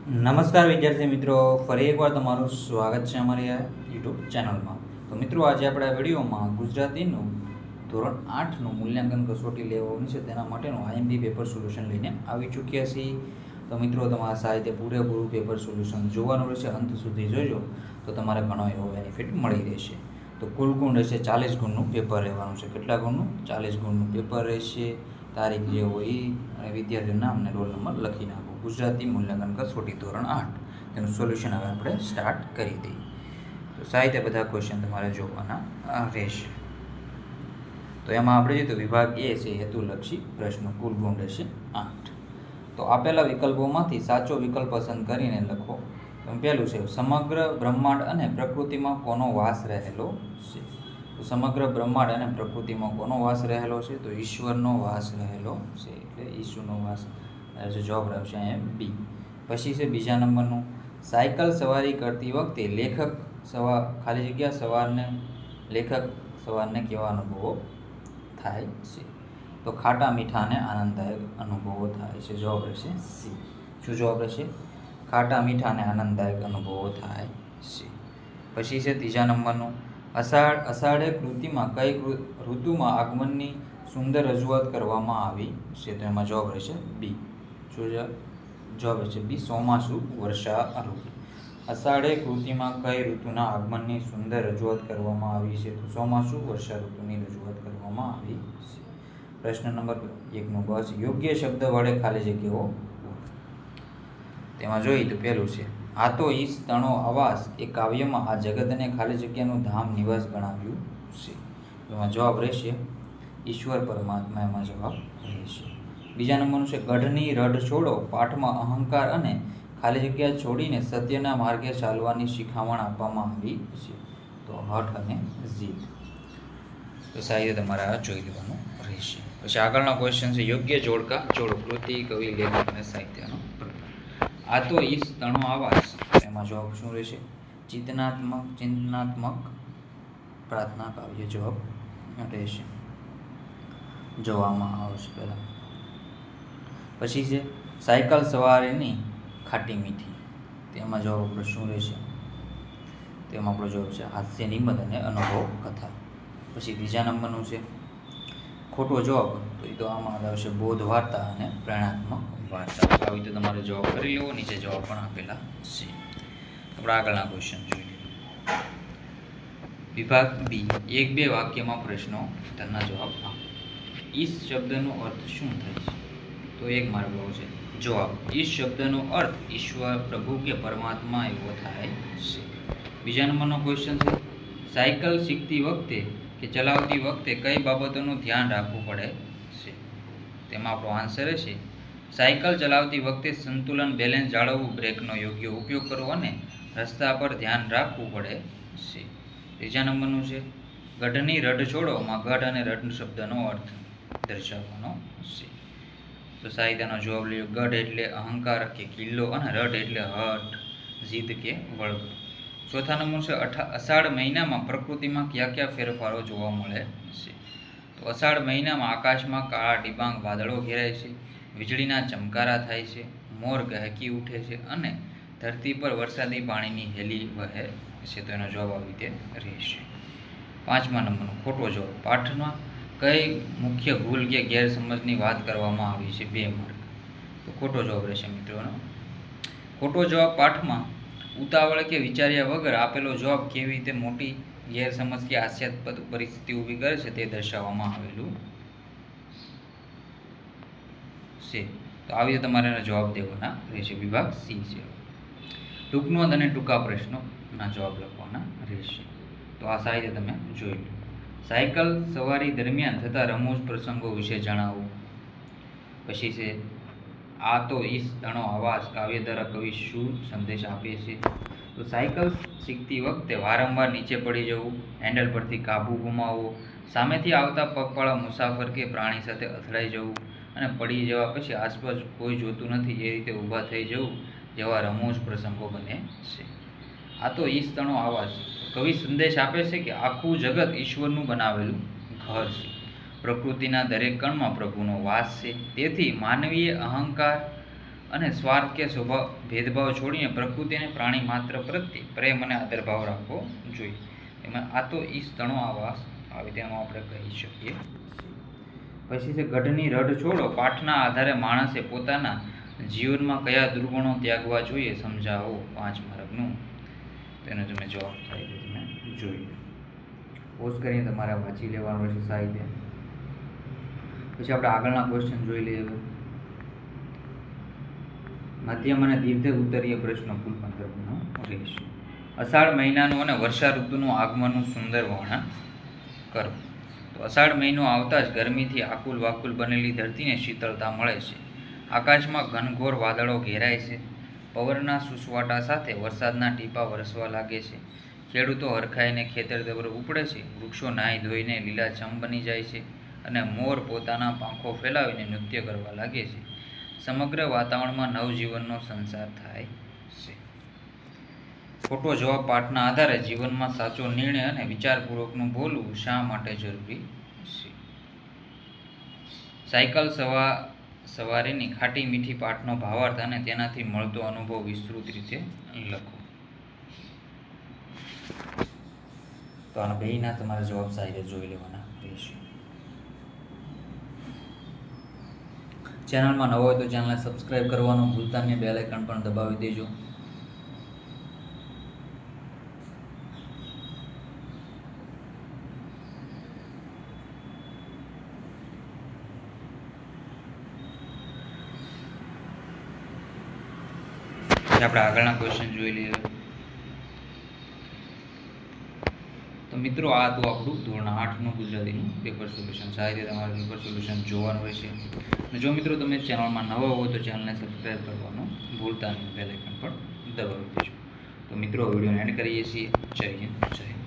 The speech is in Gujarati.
નમસ્કાર વિદ્યાર્થી મિત્રો, ફરી એકવાર તમારું સ્વાગત છે અમારી આ યુટ્યુબ ચેનલમાં. તો મિત્રો, આજે આપણે આ વિડીયોમાં ગુજરાતીનું ધોરણ 8નું મૂલ્યાંકન કસોટી લેવાની છે તેના માટેનું આઈએમપી પેપર સોલ્યુશન લઈને આવી ચૂક્યા છીએ. તો મિત્રો, તમારા સાહિત્ય પૂરેપૂરું પેપર સોલ્યુશન જોવાનું રહેશે, અંત સુધી જોજો તો તમારે ઘણો એવો બેનિફિટ મળી રહેશે. તો કુલ ગુણ રહેશે 40 ગુણનું પેપર રહેવાનું છે. કેટલા ગુણનું? 40 ગુણનું પેપર રહેશે. તારીખ જે હોય એ અને વિદ્યાર્થીનું નામ અને રોલ નંબર લખી નાખો. ગુજરાતી મૂલ્યાંકન કસોટી ધોરણ 8 તેનું સોલ્યુશન હવે આપણે સ્ટાર્ટ કરી દઈએ. તો સાહિત્ય બધા ક્વેશ્ચન તમારે જોવાના રહેશે. તો એમાં આપણે જોઈએ તો વિભાગ એ છે હેતુલક્ષી પ્રશ્નો. કુલ ગુણ રહેશે 8. તો આપેલા વિકલ્પોમાંથી સાચો વિકલ્પ પસંદ કરીને લખો. પહેલું છે સમગ્ર બ્રહ્માંડ અને પ્રકૃતિમાં કોનો વાસ રહેલો છે? તો સમગ્ર બ્રહ્માંડ અને પ્રકૃતિમાં કોનો વાસ રહેલો છે? તો ઈશ્વરનો વાસ રહેલો છે. એટલે ઈશ્વરનો વાસ જવાબ આવશે અહીંયા બી. પછી છે બીજા નંબરનું, સાયકલ સવારી કરતી વખતે લેખક સવારને કેવા અનુભવો થાય છે? તો ખાટા મીઠા અને આનંદદાયક અનુભવો થાય છે. જવાબ રહેશે સી. શું જવાબ રહેશે? ખાટા મીઠા અને આનંદદાયક અનુભવો થાય છે. પછી છે ત્રીજા નંબરનું, અષાઢે કૃતિમાં કઈ ઋતુમાં આગમનની સુંદર રજૂઆત કરવામાં આવી છે? તો એમાં જવાબ રહેશે બી. શું જવાબ રહેશે બી, ચોમાસુ વર્ષા ઋતુ. અષાઢે કૃતિમાં કઈ ઋતુના આગમનની સુંદર રજૂઆત કરવામાં આવી છે? તો ચોમાસુ વર્ષા ઋતુની રજૂઆત કરવામાં આવી છે. પ્રશ્ન નંબર 1નું બસ યોગ્ય શબ્દ વડે ખાલી જગ્યાઓ. તેમાં જોઈએ તો પહેલું છે આ તો ઈશ તણો આવાસ એ કાવ્યમાં આ જગતને ખાલી જગ્યાનું ધામ નિવાસ ગણાવ્યું છે. એમાં જવાબ રહેશે ઈશ્વર પરમાત્મા. એમાં જવાબ રહેશે. બીજા નંબરનું છે ગઢની રઢ છોડો પાઠમાં અહંકાર અને ખાલી જગ્યા છોડીને સત્યના માર્ગે ચાલવાની શિખામણ આપવામાં આવી છે. તો હઠ અને જીત. તો સાહિત્ય તમારે આ જોઈ લેવાનું રહેશે. પછી આગળનો ક્વેશ્ચન છે યોગ્ય જોડકા જોડો. કૃતિ, કવિ, લેખક અને સાહિત્યનો પ્રકાર. આ તો ઈશ તણો આવાસ. એમાં જવાબ શું રહેશે? ચિંતનાત્મક પ્રાર્થના કાવ્ય જવાબ રહેશે. જોવામાં આવશે પહેલાં. પછી છે સાયકલ સવારીની ખાટી મીઠી. તેમાં જવાબ આપણો શું રહેશે? તેમાં આપણો જવાબ છે હાસ્ય નિબંધ અને અનુભવ કથા. પછી બીજા નંબરનું છે ખોટો જવાબ. તો એ તો આમાં આવશે બોધ વાર્તા અને પ્રેરણાત્મક વાર્તા. આવી તો તમારે જવાબ કરી લેવો. નીચે જવાબ પણ આપેલા છે. આપણે આગળના ક્વેશ્ચન જોઈએ. વિભાગ બી, 1-2 વાક્યમાં પ્રશ્નો તેના જવાબ આપો. ઈશ શબ્દનો અર્થ શું થાય છે? તો એક માર્ગ છે જવાબ. ઈશ શબ્દનો અર્થ ઈશ્વર, પ્રભુ કે પરમાત્મા એવો થાય છે. બીજા નંબરનો ક્વેશ્ચન છે સાયકલ શીખતી વખતે કે ચલાવતી વખતે કઈ બાબતોનું ધ્યાન રાખવું પડે છે? તેમાં આપણો આન્સર રહેશે સાયકલ ચલાવતી વખતે સંતુલન, બેલેન્સ જાળવવું, બ્રેકનો યોગ્ય ઉપયોગ કરવો અને રસ્તા પર ધ્યાન રાખવું પડે છે. ત્રીજા નંબરનું છે ગઢની રઢ છોડોમાં ગઢ અને રઢ શબ્દનો અર્થ દર્શાવવાનો છે. તો સાહિત્યનો જવાબ લ્યો. ગઢ એટલે અહંકાર કે કિલ્લો અને રઢ એટલે હઠ, જીદ કે વળગો. ચોથા નંબર છે અષાઢ મહિનામાં પ્રકૃતિમાં કયા કયા ફેરફારો જોવા મળે છે? તો અષાઢ મહિનામાં આકાશમાં કાળા ડિબાંગ વાદળો ઘેરાય છે, વીજળીના ચમકારા થાય છે, મોર ગહેકી ઉઠે છે અને ધરતી પર વરસાદી પાણીની હેલી વહે છે. તો એનો જવાબ આવી રીતે રહેશે. પાંચમા નંબરનો ખોટો જવાબ. પાઠમાં કઈ મુખ્ય ભૂલ કે ગેરસમજની વાત કરવામાં આવી છે? 2 માર્ક. તો ખોટો જવાબ રહેશે મિત્રોનો. ખોટો જવાબ પાઠમાં ઉતાવળ કે વિચાર્યા વગર આપેલો જવાબ કેવી રીતે મોટી ગેરસમજ કે હાસ્યાસ્પદ પરિસ્થિતિ ઊભી કરે છે તે દર્શાવવામાં આવેલું છે. તો આવી રીતે તમારે જવાબ દેવાના રહેશે. વિભાગ સી છે. ટૂંકનોંધ અને ટૂંકા પ્રશ્નોના જવાબ લખવાના રહેશે. તો આ સાહિત્ય તમે જોઈ લો. સાયકલ સવારી દરમિયાન થતા રમૂજ પ્રસંગો વિશે જણાવો. પછી છે આ તો ઈશ તણો આવાસ કાવ્ય દ્વારા કવિ શું સંદેશ આપે છે? તો સાયકલ શીખતી વખતે વારંવાર નીચે પડી જવું, હેન્ડલ પરથી કાબુ ગુમાવવો, સામેથી આવતા પગપાળા મુસાફર કે પ્રાણી સાથે અથડાઈ જવું અને પડી જવા પછી આસપાસ કોઈ જોતું નથી એ રીતે ઊભા થઈ જવું જેવા રમૂજ પ્રસંગો બને છે. આ તો ઈશ તણો આવાસ. કવિ સંદેશ આપે છે કે આખું જગત ઈશ્વરનું બનાવેલું ઘર છે. પ્રકૃતિના દરેક કણમાં પ્રભુનો વાસ છે. તેથી માનવીય અહંકાર અને સ્વાર્થ કે સ્વભાવ ભેદભાવ છોડીને પ્રકૃતિ અને પ્રાણી માત્ર પ્રત્યે પ્રેમ અને આદરભાવ રાખવો જોઈએ. એમાં આ તો ઈશ તણો આવાસ આવે તેનું આપણે કહી શકીએ. પછી છે ગઢની રઢ છોડો. પાઠના આધારે માણસે પોતાના જીવનમાં કયા દુર્ગુણો ત્યાગવા જોઈએ સમજાવો. 5 માર્કનું તેનો તમે જવાબ સાહિત્ય તમે જોઈએ. પોઝ કરીને તમારે વાંચી લેવાનું રહેશે સાહિત્ય. પછી આપણે આગળના ક્વેશ્ચન જોઈ લઈએ. મધ્યમ અને દીર્ઘ ઉત્તરીય પ્રશ્નો કુલ 15 રહેશે. અષાઢ મહિનાનું અને વર્ષા ઋતુનું આગમનનું સુંદર વર્ણન કરો. તો અષાઢ મહિનો આવતા જ ગરમીથી આકુલ વાકુલ બનેલી ધરતીને શીતળતા મળે છે. આકાશમાં ઘનઘોર વાદળો ઘેરાય છે. પવનના સુસવાટા સાથે વરસાદના ટીપા વરસવા લાગે છે. ખેડૂતો હરખાઈને ખેતર તરફ ઉપડે છે. વૃક્ષો નાહી ધોઈને લીલાછમ બની જાય છે અને મોર પોતાના પાંખો ફેલાવીને નૃત્ય કરવા લાગે છે. સમગ્ર વાતાવરણમાં નવજીવનનો સંચાર થાય છે. ખોટો જવાબ. પાઠના આધારે જીવનમાં સાચો નિર્ણય અને વિચારપૂર્વકનું બોલવું શા માટે જરૂરી છે? સાયકલ સવારીની ખાટી મીઠી પાઠનો ભાવાર્થ અને તેનાથી મળતો અનુભવ વિસ્તૃત રીતે લખો. તો આના બેયના તમારે જવાબ સાહિત્ય જોઈ લેવાના રહેશે. ચેનલમાં નવો હોય તો ચેનલને સબસ્ક્રાઈબ કરવાનું ભૂલતા નહીં. બેલ આઇકન પણ દબાવી દેજો. આપણે આગળના ક્વેશ્ચન જોઈ લઈએ. તો મિત્રો આ તો આપણું ધોરણ 8નું ગુજરાતીનું પેપર સોલ્યુશન. સાહિત્ય તમારે પેપર સોલ્યુશન જોવાનું રહેશે. અને જો મિત્રો તમે ચેનલમાં નવા હોય તો ચેનલને સબસ્ક્રાઈબ કરવાનું ભૂલતા નહીં. બેલ આઇકન પણ દબાવી દેજો. તો મિત્રો વિડીયોને એન્ડ કરીએ છીએ. જય હિન્દ, જય